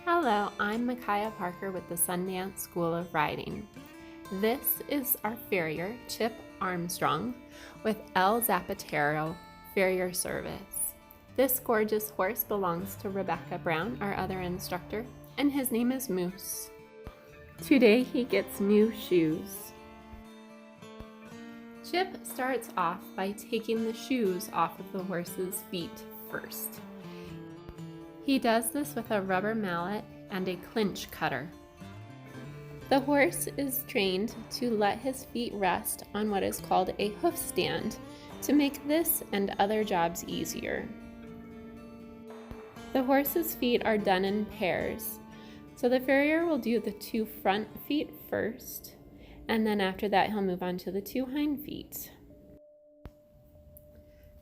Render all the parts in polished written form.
Hello, I'm Micaiah Parker with the Sundance School of Riding. This is our farrier, Chip Armstrong, with El Zapatero Farrier Service. This gorgeous horse belongs to Rebecca Brown, our other instructor, and his name is Moose. Today he gets new shoes. Chip starts off by taking the shoes off of the horse's feet first. He does this with a rubber mallet and a clinch cutter. The horse is trained to let his feet rest on what is called a hoof stand to make this and other jobs easier. The horse's feet are done in pairs, so the farrier will do the 2 front feet first, and then after that he'll move on to the 2 hind feet.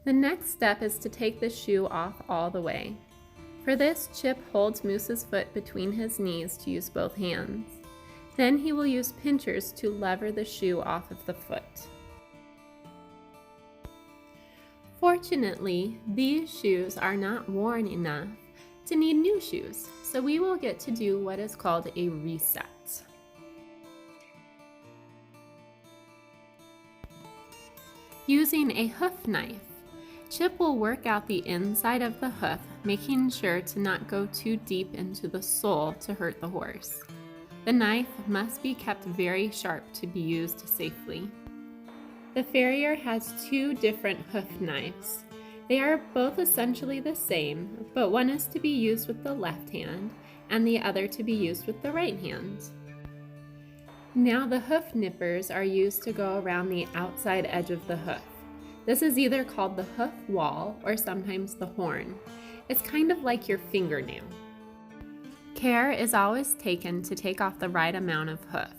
The next step is to take the shoe off all the way. For this, Chip holds Moose's foot between his knees to use both hands. Then he will use pinchers to lever the shoe off of the foot. Fortunately, these shoes are not worn enough to need new shoes, so we will get to do what is called a reset. Using a hoof knife, Chip will work out the inside of the hoof, making sure to not go too deep into the sole to hurt the horse. The knife must be kept very sharp to be used safely. The farrier has 2 different hoof knives. They are both essentially the same, but one is to be used with the left hand and the other to be used with the right hand. Now the hoof nippers are used to go around the outside edge of the hoof. This is either called the hoof wall or sometimes the horn. It's kind of like your fingernail. Care is always taken to take off the right amount of hoof.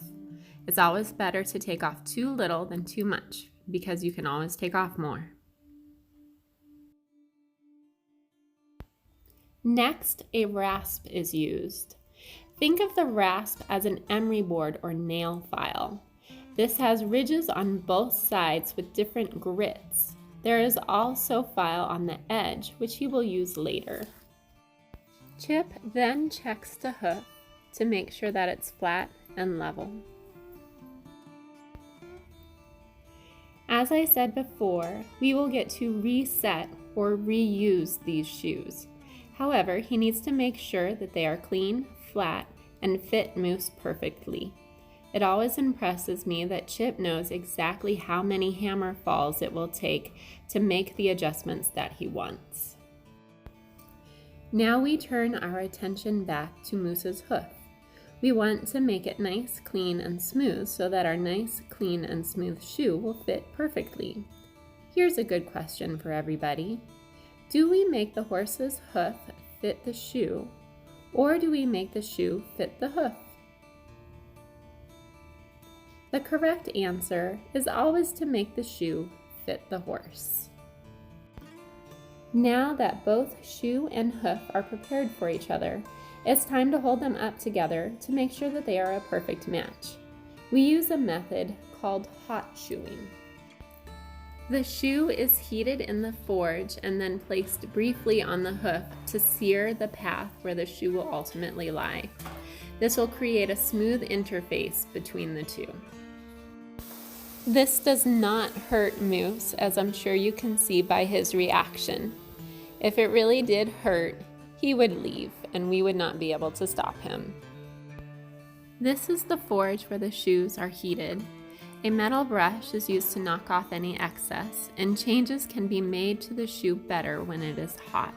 It's always better to take off too little than too much, because you can always take off more. Next, a rasp is used. Think of the rasp as an emery board or nail file. This has ridges on both sides with different grits. There is also file on the edge, which he will use later. Chip then checks the hoof to make sure that it's flat and level. As I said before, we will get to reset or reuse these shoes. However, he needs to make sure that they are clean, flat, and fit Moose perfectly. It always impresses me that Chip knows exactly how many hammer falls it will take to make the adjustments that he wants. Now we turn our attention back to Moose's hoof. We want to make it nice, clean, and smooth so that our nice, clean, and smooth shoe will fit perfectly. Here's a good question for everybody. Do we make the horse's hoof fit the shoe, or do we make the shoe fit the hoof? The correct answer is always to make the shoe fit the horse. Now that both shoe and hoof are prepared for each other, it's time to hold them up together to make sure that they are a perfect match. We use a method called hot shoeing. The shoe is heated in the forge and then placed briefly on the hoof to sear the path where the shoe will ultimately lie. This will create a smooth interface between the two. This does not hurt Moose, as I'm sure you can see by his reaction. If it really did hurt, he would leave and we would not be able to stop him. This is the forge where the shoes are heated. A metal brush is used to knock off any excess, and changes can be made to the shoe better when it is hot.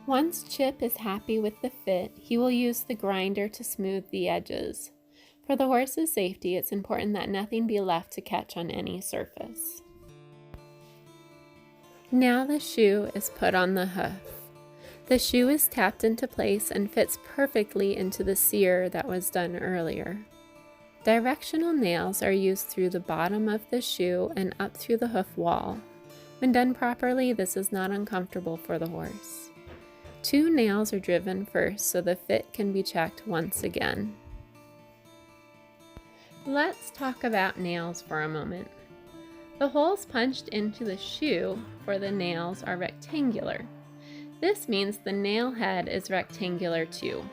Once Chip is happy with the fit, he will use the grinder to smooth the edges. For the horse's safety, it's important that nothing be left to catch on any surface. Now the shoe is put on the hoof. The shoe is tapped into place and fits perfectly into the sear that was done earlier. Directional nails are used through the bottom of the shoe and up through the hoof wall. When done properly, this is not uncomfortable for the horse. 2 nails are driven first so the fit can be checked once again. Let's talk about nails for a moment. The holes punched into the shoe for the nails are rectangular. This means the nail head is rectangular too.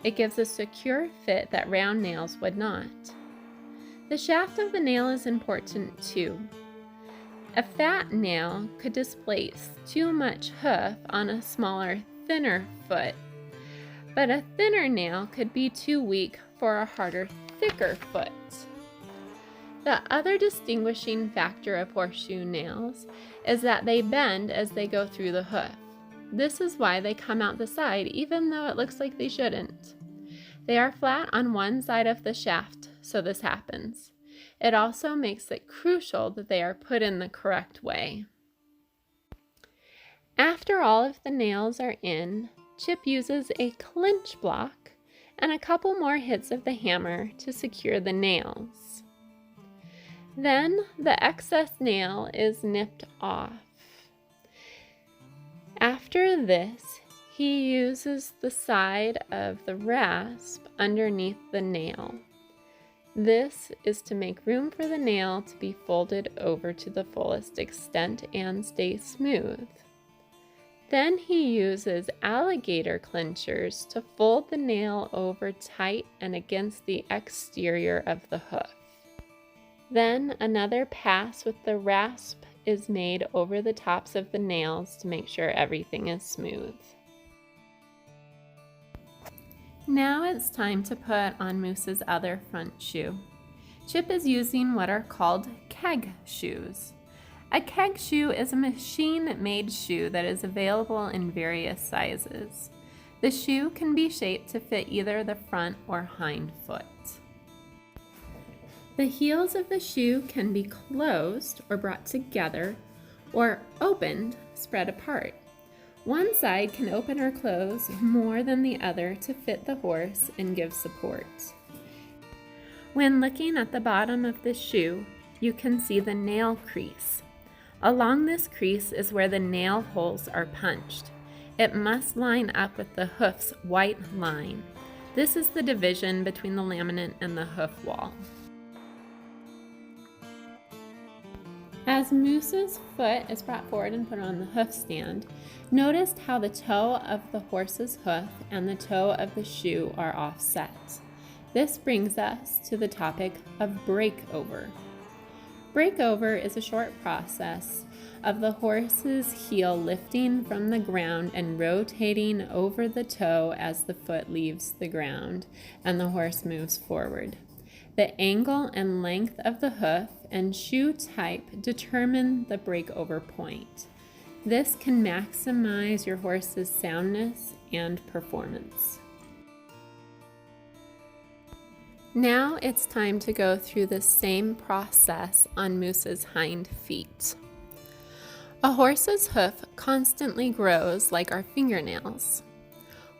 It gives a secure fit that round nails would not. The shaft of the nail is important too. A fat nail could displace too much hoof on a smaller, thinner foot, but a thinner nail could be too weak for a harder, thicker foot. The other distinguishing factor of horseshoe nails is that they bend as they go through the hoof. This is why they come out the side even though it looks like they shouldn't. They are flat on one side of the shaft, so this happens. It also makes it crucial that they are put in the correct way. After all of the nails are in, Chip uses a clinch block and a couple more hits of the hammer to secure the nails. Then the excess nail is nipped off. After this, he uses the side of the rasp underneath the nail. This is to make room for the nail to be folded over to the fullest extent and stay smooth. Then he uses alligator clinchers to fold the nail over tight and against the exterior of the hoof. Then another pass with the rasp is made over the tops of the nails to make sure everything is smooth. Now it's time to put on Moose's other front shoe. Chip is using what are called keg shoes. A keg shoe is a machine-made shoe that is available in various sizes. The shoe can be shaped to fit either the front or hind foot. The heels of the shoe can be closed or brought together, or opened, spread apart. One side can open or close more than the other to fit the horse and give support. When looking at the bottom of the shoe, you can see the nail crease. Along this crease is where the nail holes are punched. It must line up with the hoof's white line. This is the division between the laminate and the hoof wall. As Moose's foot is brought forward and put on the hoof stand, notice how the toe of the horse's hoof and the toe of the shoe are offset. This brings us to the topic of breakover. Breakover is a short process of the horse's heel lifting from the ground and rotating over the toe as the foot leaves the ground and the horse moves forward. The angle and length of the hoof and shoe type determine the breakover point. This can maximize your horse's soundness and performance. Now it's time to go through the same process on Moose's hind feet. A horse's hoof constantly grows like our fingernails.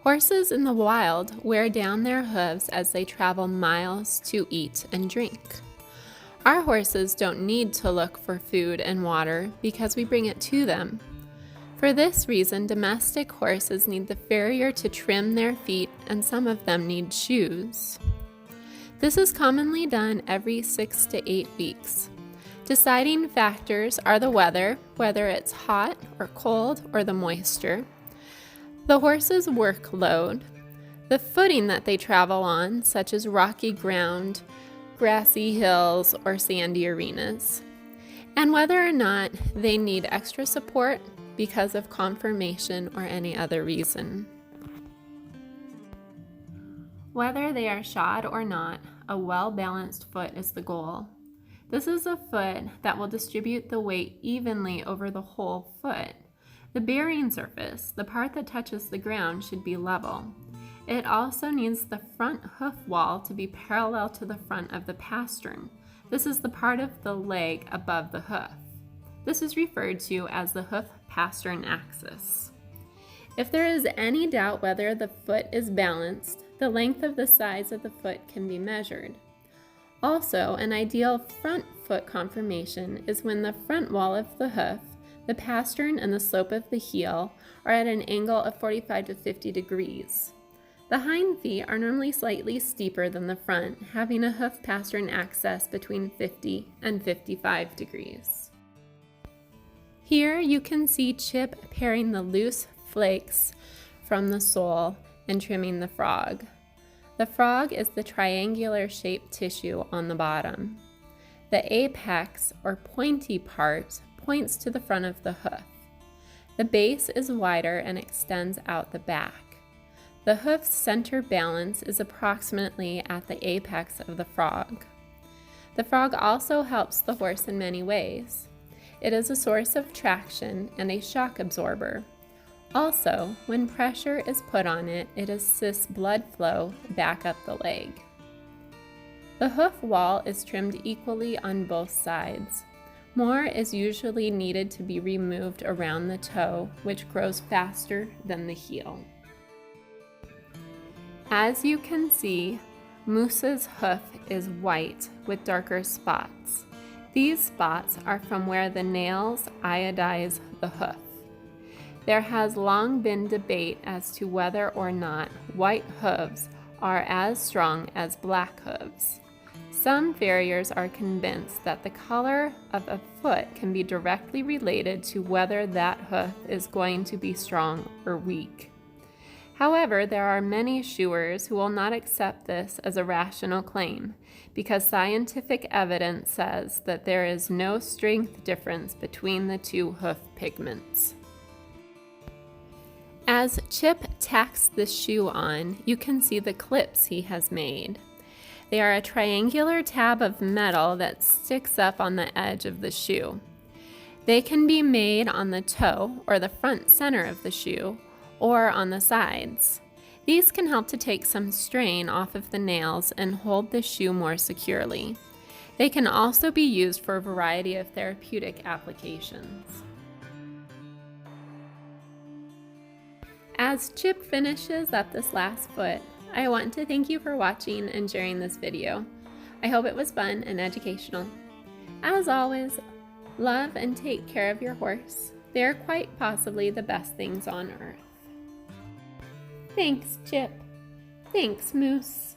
Horses in the wild wear down their hooves as they travel miles to eat and drink. Our horses don't need to look for food and water because we bring it to them. For this reason, domestic horses need the farrier to trim their feet, and some of them need shoes. This is commonly done every 6 to 8 weeks. Deciding factors are the weather, whether it's hot or cold, or the moisture, the horse's workload, the footing that they travel on, such as rocky ground, grassy hills, or sandy arenas, and whether or not they need extra support because of conformation or any other reason. Whether they are shod or not, a well-balanced foot is the goal. This is a foot that will distribute the weight evenly over the whole foot. The bearing surface, the part that touches the ground, should be level. It also needs the front hoof wall to be parallel to the front of the pastern. This is the part of the leg above the hoof. This is referred to as the hoof-pastern axis. If there is any doubt whether the foot is balanced, the length of the sides of the foot can be measured. Also, an ideal front foot conformation is when the front wall of the hoof, the pastern, and the slope of the heel are at an angle of 45 to 50 degrees. The hind feet are normally slightly steeper than the front, having a hoof pastern axis between 50 and 55 degrees. Here you can see Chip pairing the loose flakes from the sole and trimming the frog. The frog is the triangular shaped tissue on the bottom. The apex, or pointy part, points to the front of the hoof. The base is wider and extends out the back. The hoof's center balance is approximately at the apex of the frog. The frog also helps the horse in many ways. It is a source of traction and a shock absorber. Also, when pressure is put on it, it assists blood flow back up the leg. The hoof wall is trimmed equally on both sides. More is usually needed to be removed around the toe, which grows faster than the heel. As you can see, Moose's hoof is white with darker spots. These spots are from where the nails iodize the hoof. There has long been debate as to whether or not white hooves are as strong as black hooves. Some farriers are convinced that the color of a foot can be directly related to whether that hoof is going to be strong or weak. However, there are many shoers who will not accept this as a rational claim because scientific evidence says that there is no strength difference between the two hoof pigments. As Chip tacks the shoe on, you can see the clips he has made. They are a triangular tab of metal that sticks up on the edge of the shoe. They can be made on the toe or the front center of the shoe, or on the sides. These can help to take some strain off of the nails and hold the shoe more securely. They can also be used for a variety of therapeutic applications. As Chip finishes up this last foot, I want to thank you for watching and sharing this video. I hope it was fun and educational. As always, love and take care of your horse. They are quite possibly the best things on earth. Thanks, Chip. Thanks, Moose.